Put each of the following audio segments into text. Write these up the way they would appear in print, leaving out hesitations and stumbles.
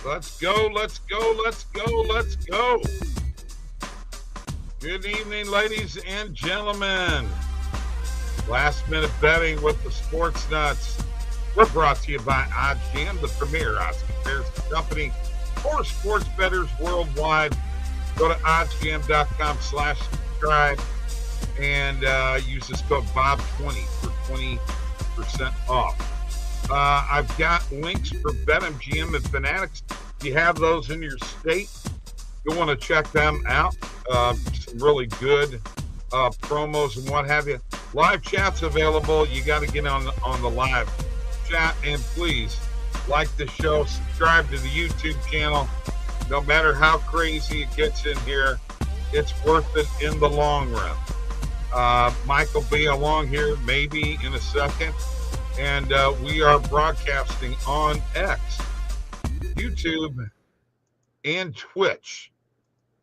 Let's go, let's go, let's go, let's go. Good evening, ladies and gentlemen. Last minute betting with the Sports Nuts. We're brought to you by OddsJam, the premier odds comparison company for sports bettors worldwide. Go to oddsjam.com/subscribe and use this code BOB20 for 20% off. I've got links for BetMGM and Fanatics. If you have those in your state, you'll want to check them out. Some really good promos and what have you. Live chat's available. You got to get on the live chat, and please like the show, subscribe to the YouTube channel. No matter how crazy it gets in here, it's worth it in the long run. Mike will be along here maybe in a second, and we are broadcasting on X, YouTube, and Twitch.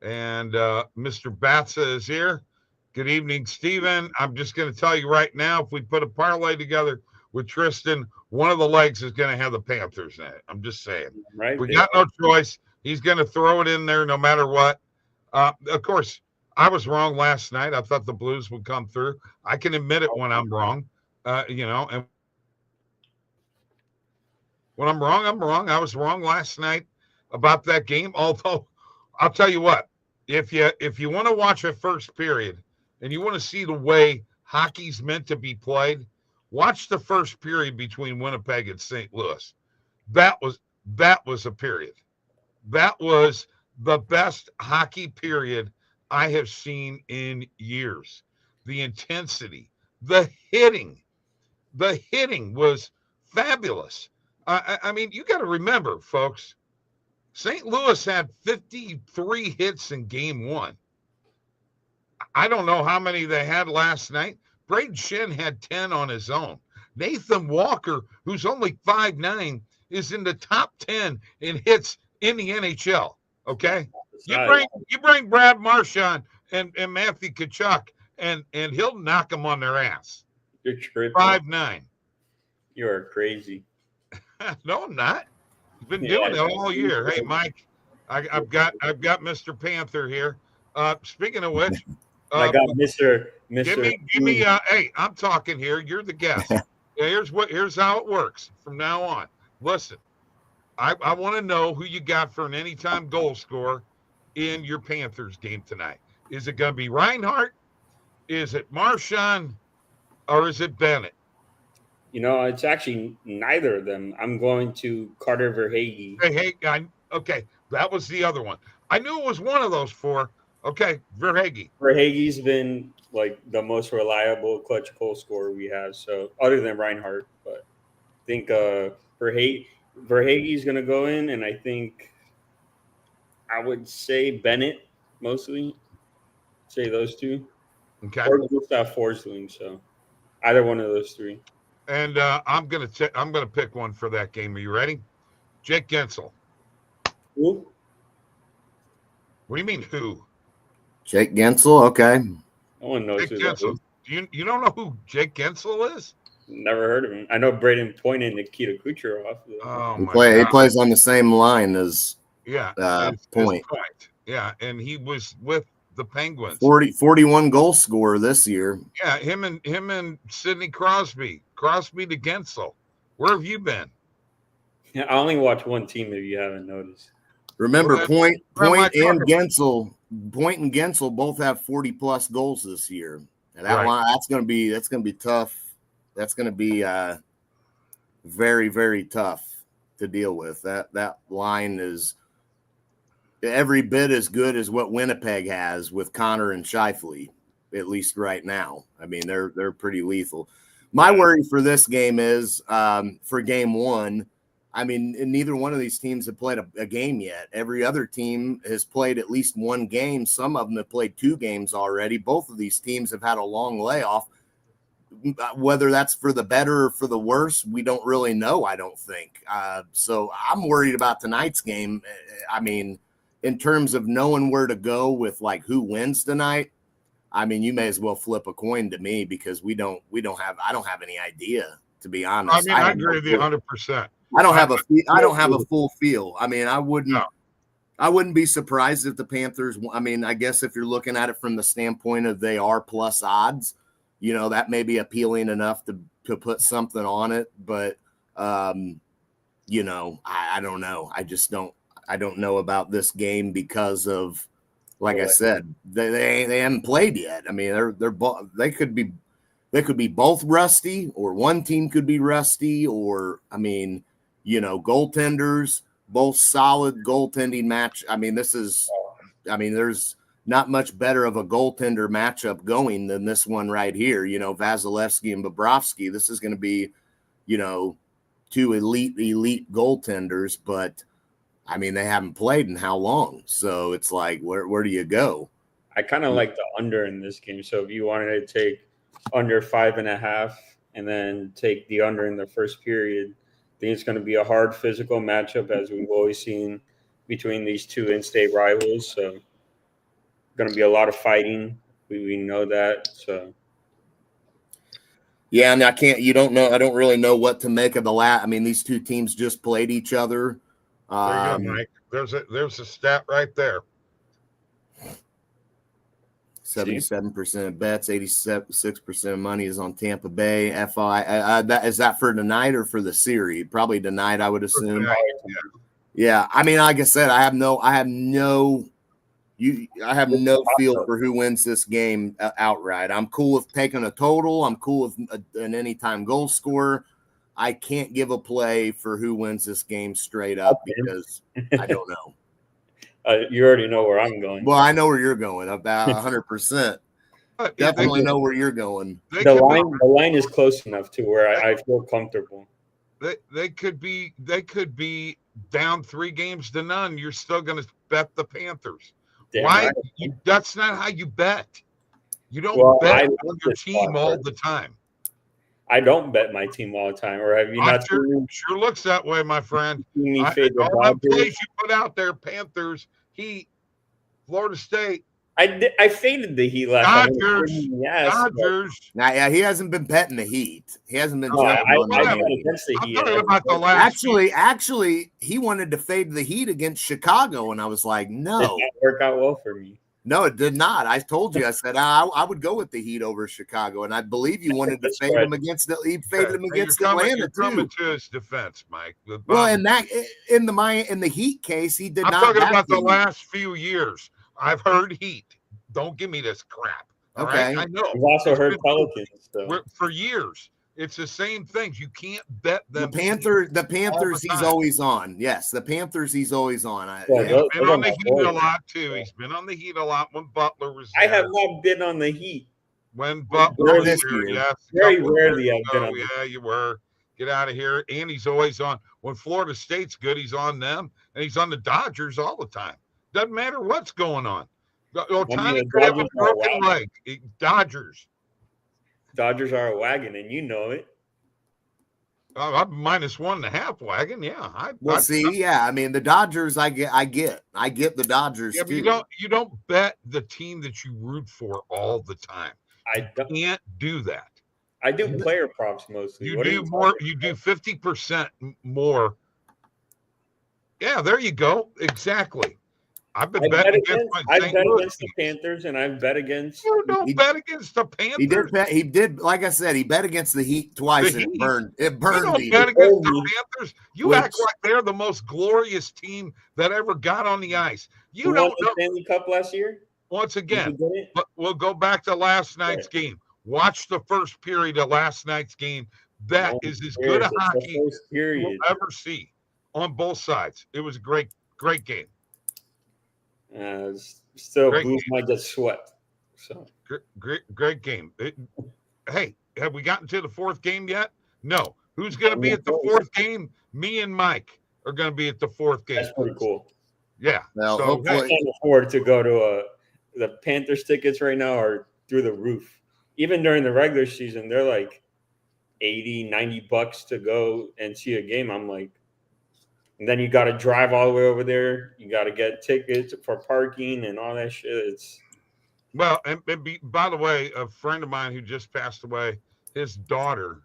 And Mr. Batza is here. Good evening, Steven. I'm just going to tell you right now, if we put a parlay together with Tristan, one of the legs is going to have the Panthers in it. I'm just saying. Right. We got no choice. He's going to throw it in there no matter what. Of course, I was wrong last night. I thought the Blues would come through. I can admit it when I'm wrong, and when I'm wrong, I'm wrong. I was wrong last night about that game. Although, I'll tell you what, if you want to watch a first period and you want to see the way hockey's meant to be played, watch the first period between Winnipeg and St. Louis. That was a period. That was the best hockey period I have seen in years. The intensity, the hitting was fabulous. I mean, you got to remember, folks, St. Louis had 53 hits in game one. I don't know how many they had last night. Braden Shen had 10 on his own. Nathan Walker, who's only 5'9", is in the top 10 in hits in the NHL. Okay, you bring Brad Marchand and Matthew Tkachuk, and he'll knock them on their ass. You're tripping. 5'9". You are crazy. No, I'm not. I've been doing it all year. Hey, Mike, I've got Mr. Panther here. Speaking of which, I got Mr. Give me. Hey, I'm talking here. You're the guest. Here's how it works from now on. Listen, I want to know who you got for an anytime goal scorer in your Panthers game tonight. Is it going to be Reinhart? Is it Marchand? Or is it Bennett? It's actually neither of them. I'm going to Carter Verhaeghe. Okay, that was the other one. I knew it was one of those four. Okay, Verhaeghe. Verhaeghe's been like the most reliable clutch goal scorer we have. So other than Reinhardt, but I think Verhaeghe's going to go in, and I think I would say Bennett mostly. Say those two. Okay. Or Gustav Forsling. So either one of those three. And I'm gonna pick one for that game. Are you ready? Jake Gensel. Who? What do you mean who? Jake Gensel. Okay. No one knows Jake who that Gensel. is. You don't know who Jake Gensel is? Never heard of him. I know Braden Point and Nikita Kucherov. Oh, he plays on the same line as Point. Yeah, and he was with the Penguins. 41 goal scorer this year. Yeah, him and Sidney Crosby. Crosby to Gensel. Where have you been? Yeah, I only watch one team if you haven't noticed. Remember, Point and Gensel both have 40+ goals this year. And that's going to be tough. That's going to be very, very tough to deal with. That line is every bit as good as what Winnipeg has with Connor and Scheifele, at least right now. I mean, they're pretty lethal. My worry for this game is for game one. I mean, neither one of these teams have played a game yet. Every other team has played at least one game. Some of them have played 2 games already. Both of these teams have had a long layoff. Whether that's for the better or for the worse, we don't really know, I don't think. So I'm worried about tonight's game. I mean, in terms of knowing where to go with like who wins tonight, I mean, you may as well flip a coin to me because I don't have any idea, to be honest. I mean, I agree with you 100%. I don't have a full feel. I mean, I wouldn't be surprised if the Panthers. I mean, I guess if you're looking at it from the standpoint of they are plus odds, you know, that may be appealing enough to put something on it. But you know, I don't know. I don't know about this game because of, like I said, they haven't played yet. I mean, they could be both rusty, or one team could be rusty, or I mean, you know, goaltenders, both solid goaltending match. I mean, there's not much better of a goaltender matchup going than this one right here. You know, Vasilevsky and Bobrovsky. This is going to be, you know, two elite goaltenders, but I mean, they haven't played in how long? So it's like, where do you go? I kind of like the under in this game. So if you wanted to take under 5.5 and then take the under in the first period, I think it's going to be a hard physical matchup, as we've always seen between these two in-state rivals. So going to be a lot of fighting. We know that. So yeah, and I don't really know what to make of the I mean, these two teams just played each other. There you go, Mike. There's a stat right there. 77% of bets, 86% of money is on Tampa Bay. FI. Is that for tonight or for the series? Probably tonight, I would assume. Yeah. I mean, like I said, I have no feel for who wins this game outright. I'm cool with taking a total. I'm cool with an anytime goal scorer. I can't give a play for who wins this game straight up because I don't know. You already know where I'm going. Well, I know where you're going. About 100%. Definitely know where you're going. The line is close enough to where I feel comfortable. They could be down 3-0. You're still going to bet the Panthers. Damn Why? right. That's not how you bet. You don't bet on your team all the time. I don't bet my team all the time. Or have you not seen? Sure looks that way, my friend. All the plays you put out there: Panthers, Heat, Florida State. I faded the Heat last time. Dodgers. Now, yeah, he hasn't been betting the Heat. He hasn't been jumping on the Heat. I'm talking about the last. Actually, he wanted to fade the Heat against Chicago, and I was like, no. Did not work out well for me. No, it did not. I told you. I said I would go with the Heat over Chicago, and I believe you wanted to fade him against Atlanta you're coming to his defense, Mike. Well, in the Heat case, he did not. I'm talking about the last few years. I've heard Heat. Don't give me this crap. Okay, right? I know. You've also heard Pelicans for years. It's the same things. You can't bet them. The Panthers, he's always on. Yes, the Panthers, he's always on. He's been on the Heat a lot too. He's been on the Heat a lot when Butler was there. I have not been on the Heat. When Butler was there, yes. Very rarely I've been on. Yeah, you were. Get out of here. And he's always on. When Florida State's good, he's on them. And he's on the Dodgers all the time. Doesn't matter what's going on. Ohtani could have a broken leg. Dodgers. Dodgers are a wagon, and you know it. I'm -1.5 wagon. Yeah. I mean, the Dodgers, I get the Dodgers. Yeah, but you don't bet the team that you root for all the time. I can't do that. I do player props mostly. You do 50% more. Yeah, there you go. Exactly. I've bet against the Panthers, and I've bet against. You don't bet against the Panthers. He did. Like I said, he bet against the Heat twice, and it burned. It burned. You don't bet against the Panthers. You act like they're the most glorious team that ever got on the ice. You don't know. Stanley Cup last year. Once again, but we'll go back to last night's game. Watch the first period of last night's game. That is as good a hockey you'll ever see on both sides. It was a great game. Still, Blues might get swept. So great game. Hey, have we gotten to the fourth game yet? No. Who's going to be at the fourth game? Me and Mike are going to be at the fourth game. That's pretty cool. Yeah. Well, so I can't afford to go to the Panthers tickets right now are through the roof. Even during the regular season, they're like $80-$90 to go and see a game. I'm like, and then you got to drive all the way over there. You got to get tickets for parking and all that shit. Well, and by the way, a friend of mine who just passed away, his daughter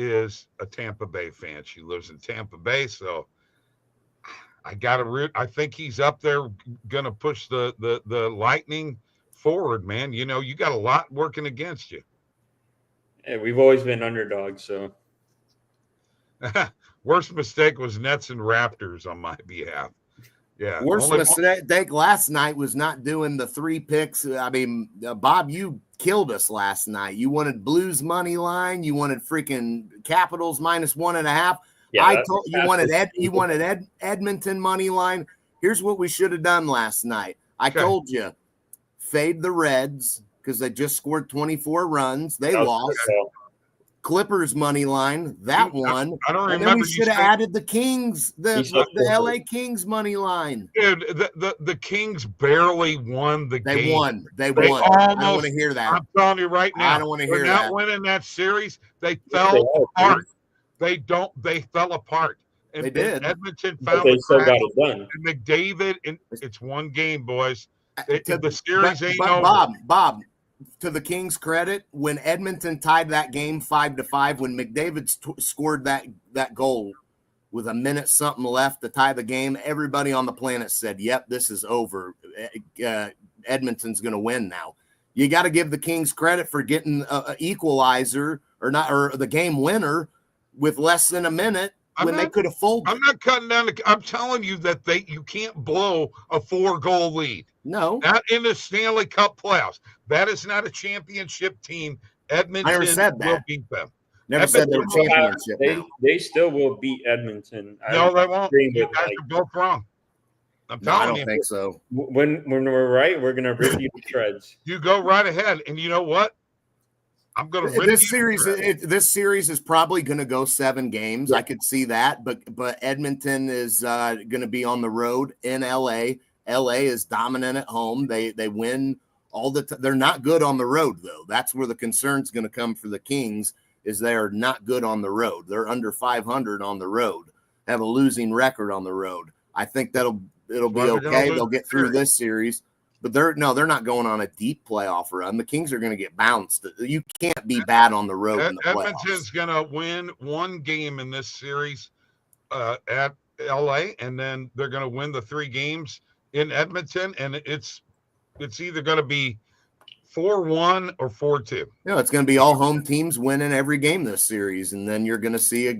is a Tampa Bay fan. She lives in Tampa Bay, so I got to root. I think he's up there going to push the Lightning forward, man. You know, you got a lot working against you. Yeah, we've always been underdogs, so. Worst mistake was Nets and Raptors on my behalf. Yeah. Worst mistake last night was not doing the 3 picks. I mean, Bob, you killed us last night. You wanted Blues money line. You wanted freaking Capitals -1.5. Yeah, I told you wanted Edmonton money line. Here's what we should have done last night. I told you, fade the Reds because they just scored 24 runs. They lost. Clippers money line, that one. I don't remember. And then we should have added the Kings, the LA Kings money line. Dude, the Kings barely won the game. They won. I don't want to hear that. I'm telling you right now. I don't want to hear that. They're not winning that series. They fell apart. They fell apart. And they did. Edmonton found they still got it done. And McDavid, and it's one game, boys. The series ain't over. Bob. To the Kings' credit, when Edmonton tied that game 5-5, when McDavid scored that goal with a minute something left to tie the game, everybody on the planet said, "Yep, this is over. Edmonton's going to win now." You got to give the Kings credit for getting an equalizer or the game winner with less than a minute when they could have folded. I'm not cutting down. I'm telling you that you can't blow a 4-goal lead. No, not in the Stanley Cup playoffs. That is not a championship team. Edmonton will beat them. Never said they were championship. They still will beat Edmonton. No, they won't. You guys are both wrong. I'm telling you. I don't think so. When we're right, we're going to rip you to shreds. You go right ahead, and you know what? I'm going to rip this series. This series is probably going to go 7 games. Yeah. I could see that, but Edmonton is going to be on the road in LA. LA is dominant at home. They win all the time. They're not good on the road, though. That's where the concern's going to come for the Kings, is they are not good on the road. They're under 500 on the road, have a losing record on the road. I think it'll be okay. They'll get through this series, but they're not going on a deep playoff run. The Kings are going to get bounced. You can't be bad on the road in the playoffs. Edmonton's going to win 1 game in this series at LA, and then they're going to win the 3 games in Edmonton, and it's either going to be 4-1 or 4-2. No, it's going to be all home teams winning every game this series, and then you're going to see a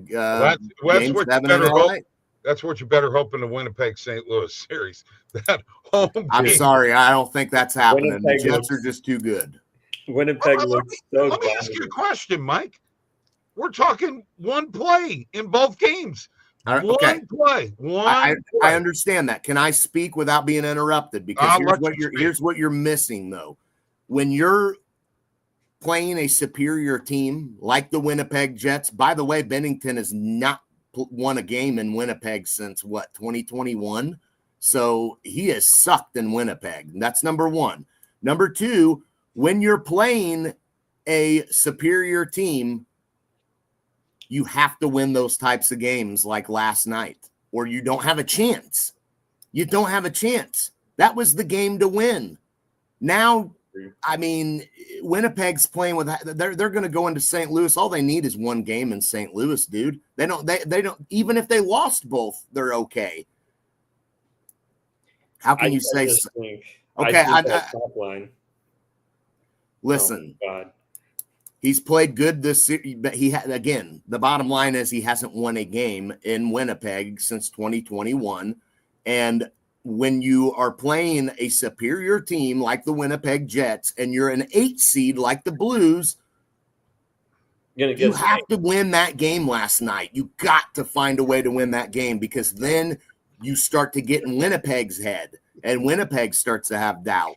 that's what you better hope in the Winnipeg St. Louis series. That home game. I'm sorry, I don't think that's happening. The Jets are just too good. Winnipeg looks so Let me ask you a question, Mike. We're talking 1 play in both games. Okay. One play. I understand that. Can I speak without being interrupted? Because here's what you're missing, though. When you're playing a superior team like the Winnipeg Jets, by the way, Bennington has not won a game in Winnipeg since 2021. So he has sucked in Winnipeg. That's number 1. Number 2, when you're playing a superior team, you have to win those types of games like last night, or you don't have a chance. You don't have a chance. That was the game to win. Now, I mean, Winnipeg's playing with – they're going to go into St. Louis. All they need is 1 game in St. Louis, dude. They don't – even if they lost both, they're okay. How can you say – okay, top line. Listen. Oh, God. He's played good this series, but again, the bottom line is he hasn't won a game in Winnipeg since 2021. And when you are playing a superior team like the Winnipeg Jets and you're an 8 seed like the Blues, you have to win that game last night. You got to find a way to win that game, because then you start to get in Winnipeg's head and Winnipeg starts to have doubt.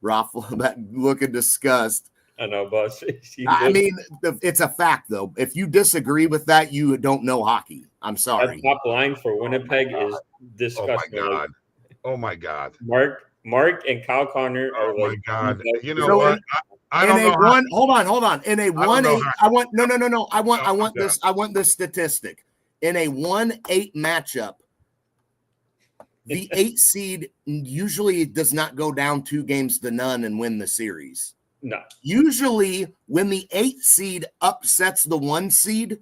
Raffle, that look of disgust. I know, boss. I mean, it's a fact, though. If you disagree with that, you don't know hockey. I'm sorry. That top line for Winnipeg is disgusting. Oh my God. Mark and Kyle Connor are my God. You know what? I don't know. Hold on. In a 1-8, I want this statistic. In a 1-8 matchup, the 8 seed usually does not go down 2 games to none and win the series. No. Usually, when the 8 seed upsets the 1 seed,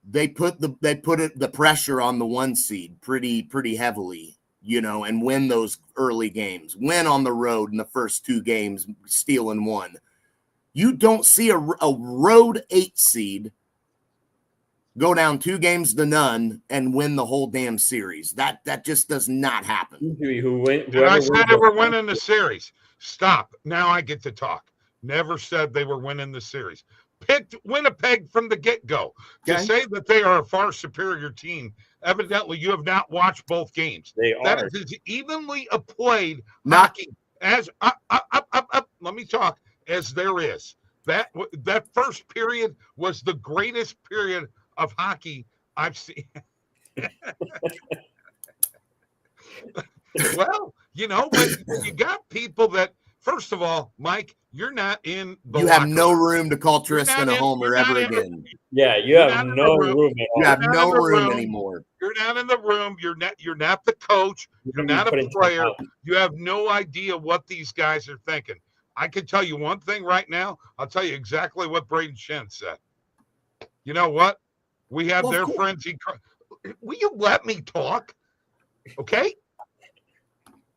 they put the pressure on the 1 seed pretty heavily, and win those early games. Win on the road in the first 2 games, stealing 1. You don't see a road 8 seed go down 2 games to none and win the whole damn series. That just does not happen. And I said they were winning the series. Stop. Now I get to talk. Never said they were winning the series. Picked Winnipeg from the get-go. Okay. To say that they are a far superior team, evidently you have not watched both games. They that are. is as evenly played hockey as let me talk, as there is. That first period was the greatest period of hockey I've seen. Well, when you got people that, first of all, Mike, you're not in the You have no room to call Tristan a homer ever again. Yeah, you have no room at all. You have no room anymore. You're not in the room. You're not the coach. You're not a player. You have no idea what these guys are thinking. I can tell you one thing right now. I'll tell you exactly what Braden Shen said. You know what? We have their frenzy. Will you let me talk? Okay?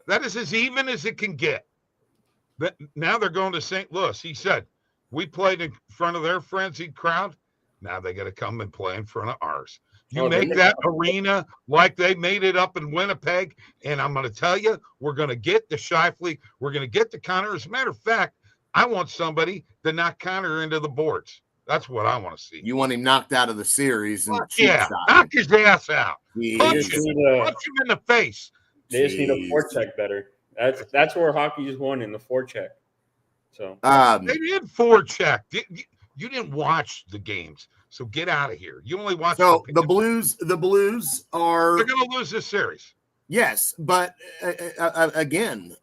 That is as even as it can get. But now they're going to St. Louis. He said, we played in front of their frenzied crowd. Now they got to come and play in front of ours. You make that arena like they made it up in Winnipeg, and I'm going to tell you, we're going to get the Scheifele. We're going to get the Connor. As a matter of fact, I want somebody to knock Connor into the boards. That's what I want to see. You want him knocked out of the series. And knock his ass out. Punch him in the face. They just need a forecheck better. That's where hockey's won, in the forecheck. So they did forecheck. You didn't watch the games, so get out of here. You only watched. So the Blues are. They're going to lose this series. Yes, but again,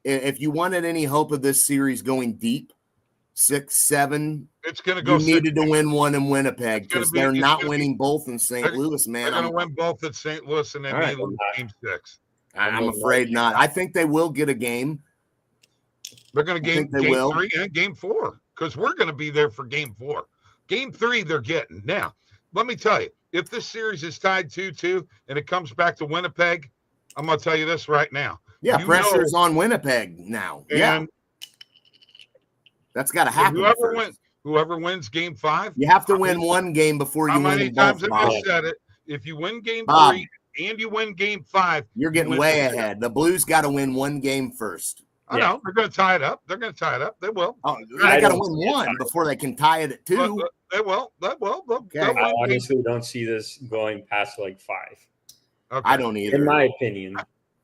if you wanted any hope of this series going deep, 6-7, it's going to go. You needed to win one in Winnipeg because they're not winning both in St. Louis, man. They're going to win both at St. Louis, and then they lose Game 6. I'm afraid not. I think they will get a game. They're going to game 3 and Game 4 because we're going to be there for Game 4. Game 3 they're getting. Now, let me tell you, if this series is tied 2-2 and it comes back to Winnipeg, I'm going to tell you this right now. Yeah, pressure's on Winnipeg now. Yeah. That's got to happen. Whoever wins Game 5. You have to win one game before you win both. How many times have I said it? If you win Game 3 and you win Game 5, you're getting way ahead. The Blues got to win one game first. I know. They're going to tie it up. They will. Oh, they got to win one before they can tie it at 2. They will. Okay. I honestly don't see this going past like 5. Okay. I don't either. In my opinion.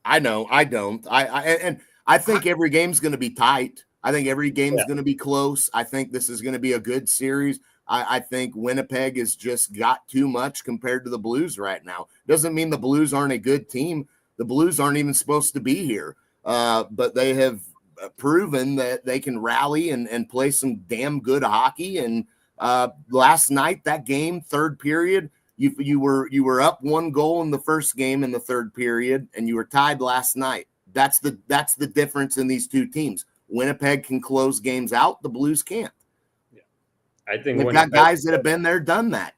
I know. I don't. I think every game's going to be tight. I think every game's going to be close. I think this is going to be a good series. I think Winnipeg has just got too much compared to the Blues right now. Doesn't mean the Blues aren't a good team. The Blues aren't even supposed to be here. But they have proven that they can rally and play some damn good hockey. And last night, that game, third period, you were up 1 goal in the first game in the third period, and you were tied last night. That's the difference in these two teams. Winnipeg can close games out. The Blues can't. I think they've got guys that have been there, done that.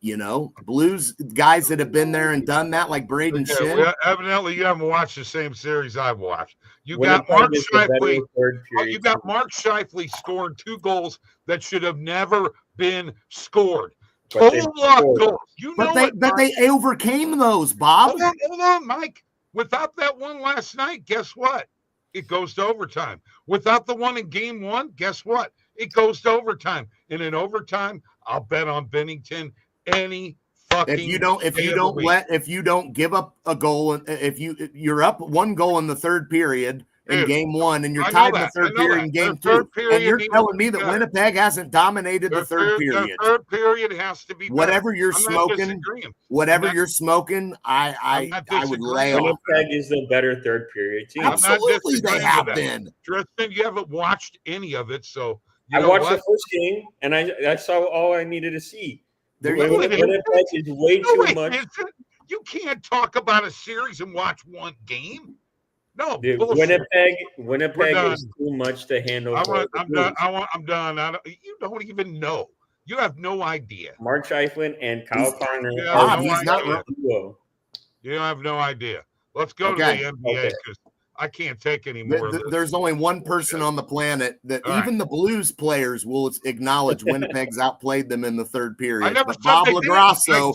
Blues guys that have been there and done that, like Braden Shen. Well, evidently, you haven't watched the same series I've watched. You got Mark Scheifele. You got Mark Scheifele scoring 2 goals that should have never been scored. Total luck goals. But they overcame those, Bob. Hold on, Mike. Without that one last night, guess what? It goes to overtime. Without the one in Game 1, guess what? It goes to overtime. And in overtime, I'll bet on Bennington any fucking. If you don't give up a goal, if you're up 1 goal in the third period in Game 1, and you're tied in the third period in Game 2, and you're telling me that Winnipeg hasn't dominated the third period. The third period has to be. Whatever you're smoking, I would lay off. Winnipeg is the better third period team. Absolutely, they have been. Tristan, you haven't watched any of it, so. I watched the first game, and I saw all I needed to see. Winnipeg is way too much. You can't talk about a series and watch one game. No, Dude, bullshit. Winnipeg is too much to handle. I'm done. I'm done. You don't even know. You have no idea. Mark Scheifele and Kyle Connor. He's not wrong. You have no idea. Let's go to the NBA because I can't take any more of this. There's only one person on the planet that even the Blues players will acknowledge Winnipeg's outplayed them in the third period. But Bob Lagrasso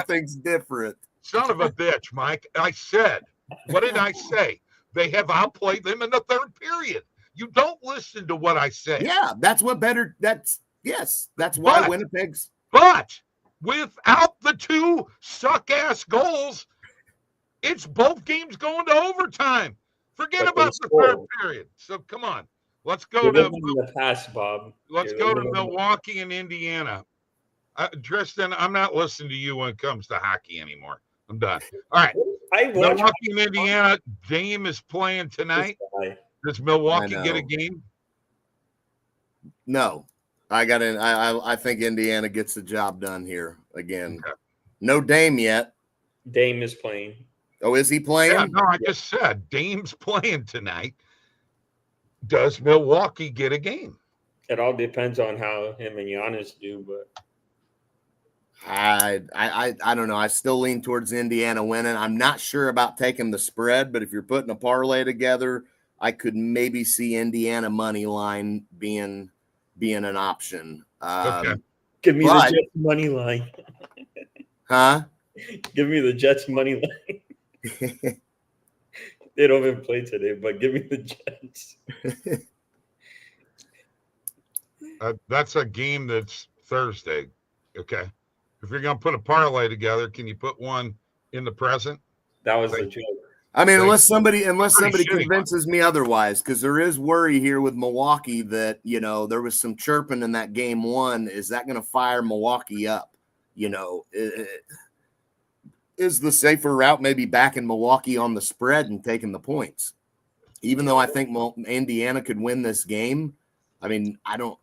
thinks different. Son of a bitch, Mike. I said, what did I say? They have outplayed them in the third period. You don't listen to what I say. Yeah, that's why Winnipeg's. But without the two suck-ass goals, it's both games going to overtime. Forget about the third period. So come on. Let's go to the past, Bob. Let's go to Milwaukee and Indiana. Tristan, I'm not listening to you when it comes to hockey anymore. I'm done. All right. Milwaukee and Indiana. Dame is playing tonight. Does Milwaukee get a game? No. I think Indiana gets the job done here again. Okay. No Dame yet. Dame is playing. Oh, is he playing? Yeah, no, I just said Dame's playing tonight. Does Milwaukee get a game? It all depends on how him and Giannis do, but I don't know. I still lean towards Indiana winning. I'm not sure about taking the spread, but if you're putting a parlay together, I could maybe see Indiana money line being an option. Okay. Give me the Jets money line. Huh? Give me the Jets money line. They don't even play today, but give me the Jets. That's a game that's Thursday. Okay. If you're going to put a parlay together, can you put one in the present? That was the joke. I mean, unless somebody convinces me otherwise, because there is worry here with Milwaukee that, there was some chirping in that game one. Is that going to fire Milwaukee up? Is the safer route maybe backing Milwaukee on the spread and taking the points? Even though I think Indiana could win this game, I mean, I don't.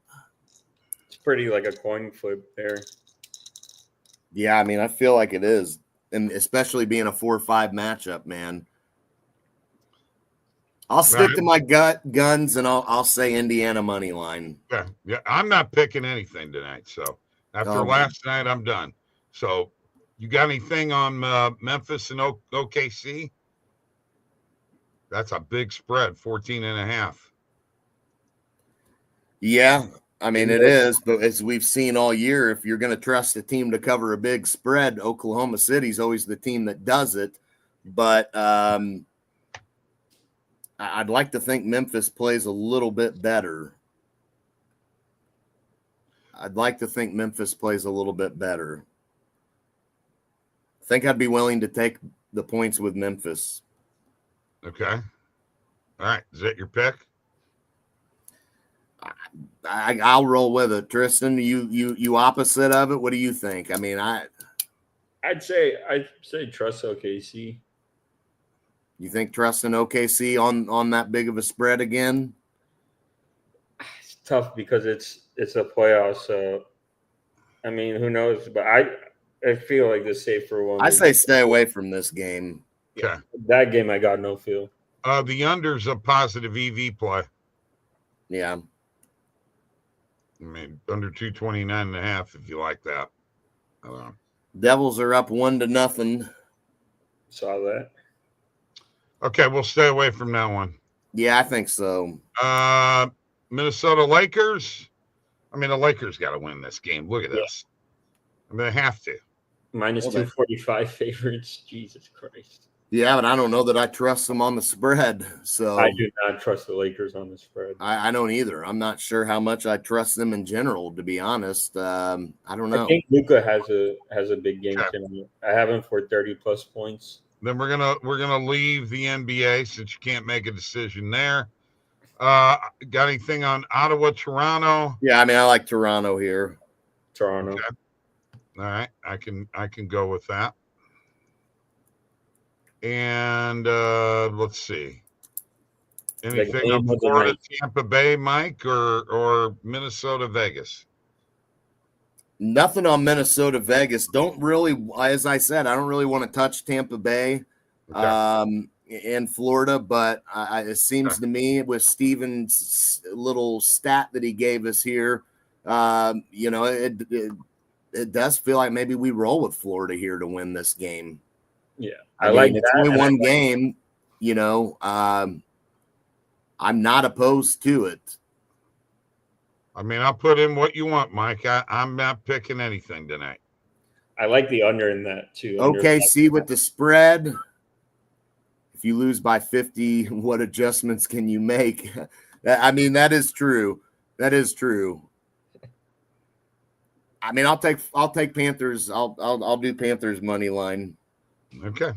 It's pretty like a coin flip there. Yeah, I mean, I feel like it is, and especially being a 4-5 matchup, man. I'll stick to my guns, and I'll say Indiana money line. Yeah. I'm not picking anything tonight. So after last night, I'm done. So you got anything on Memphis and OKC? That's a big spread, 14.5. Yeah, I mean it is. But as we've seen all year, if you're going to trust a team to cover a big spread, Oklahoma City's always the team that does it. But I'd like to think Memphis plays a little bit better. I think I'd be willing to take the points with Memphis. Okay. All right. Is that your pick? I'll roll with it. Tristan, you opposite of it. What do you think? I mean, I'd say trust OKC. You think trusting OKC on that big of a spread again? It's tough because it's a playoff. So, I mean, who knows? But I feel like the safer one. I say stay away from this game. Okay. That game, I got no feel. The under's a positive EV play. Yeah. I mean, under 229.5 if you like that. Devils are up 1-0. Saw that. Okay, we'll stay away from that one. Yeah, I think so. Minnesota Lakers. I mean, the Lakers got to win this game. Look at this. I mean, they have to. Minus 245 favorites. Jesus Christ. Yeah, but I don't know that I trust them on the spread. So I do not trust the Lakers on the spread. I don't either. I'm not sure how much I trust them in general, to be honest. I don't know. I think Luka has a big game tonight. I have him for 30+ points. Then we're gonna leave the NBA since you can't make a decision there. Got anything on Ottawa, Toronto? Yeah, I mean I like Toronto here. Toronto. Okay. All right, I can go with that. And let's see. Anything on Florida, Tampa Bay, Mike, or Minnesota, Vegas? Nothing on Minnesota, Vegas. Don't really, as I said, I don't really want to touch Tampa Bay. Okay. in Florida, but it seems to me with Steven's little stat that he gave us here, it does feel like maybe we roll with Florida here to win this game. Yeah, I mean, like it's that. only one game, I'm not opposed to it. I mean, I'll put in what you want, Mike. I'm not picking anything tonight. I like the under in that too. Okay, see with the spread, if you lose by 50, what adjustments can you make? I mean, that is true. That is true. I mean, I'll take Panthers. I'll do Panthers money line. Okay.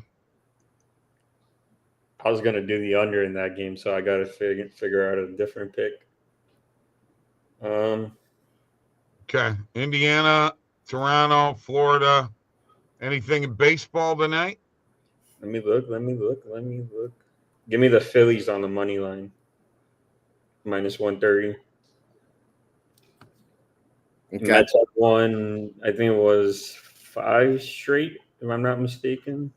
I was gonna do the under in that game, so I got to figure out a different pick. Okay. Indiana, Toronto, Florida. Anything in baseball tonight? Let me look. Give me the Phillies on the money line. -130. Okay. Mets have won, I think it was 5 straight, if I'm not mistaken.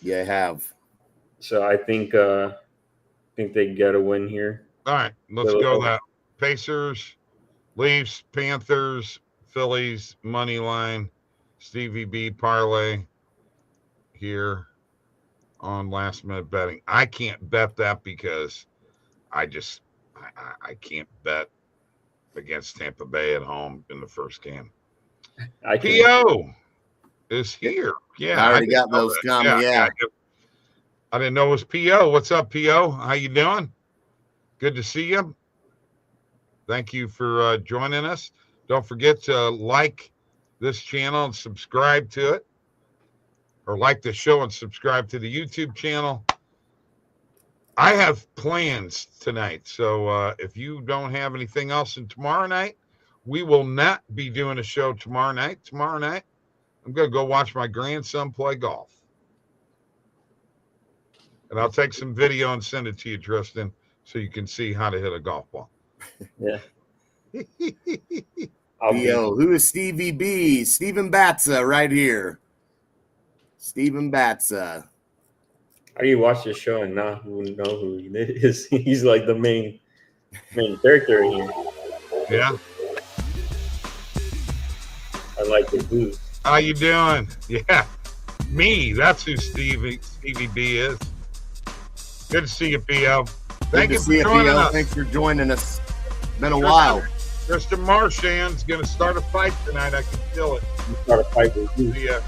Yeah, I have. So I think they get a win here. All right, let's go that. Pacers, Leafs, Panthers, Phillies, money line, Stevie B parlay here on last minute betting. I can't bet that because I can't bet against Tampa Bay at home in the first game. P.O. is here. Yeah, I already got those coming. Yeah. I didn't know it was P.O. What's up, P.O.? How you doing? Good to see you. Thank you for joining us. Don't forget to like this channel and subscribe to it, or like the show and subscribe to the YouTube channel. I have plans tonight, so if you don't have anything else, and tomorrow night, we will not be doing a show tomorrow night. Tomorrow night, I'm going to go watch my grandson play golf. And I'll take some video and send it to you, Tristan, so you can see how to hit a golf ball. Yeah. Yo, who is Stevie B? Steven Batza right here. Steven Batza. How do you watch this show and not know who he is? He's like the main character here. Yeah. I like the booth. How you doing? Yeah. Me. That's who Stevie B is. Good to see you, P.O. Thank you for joining us. Thanks for joining us. Been a while. Mr. Marchand's going to start a fight tonight. I can feel it. Start a fight with you. Yeah.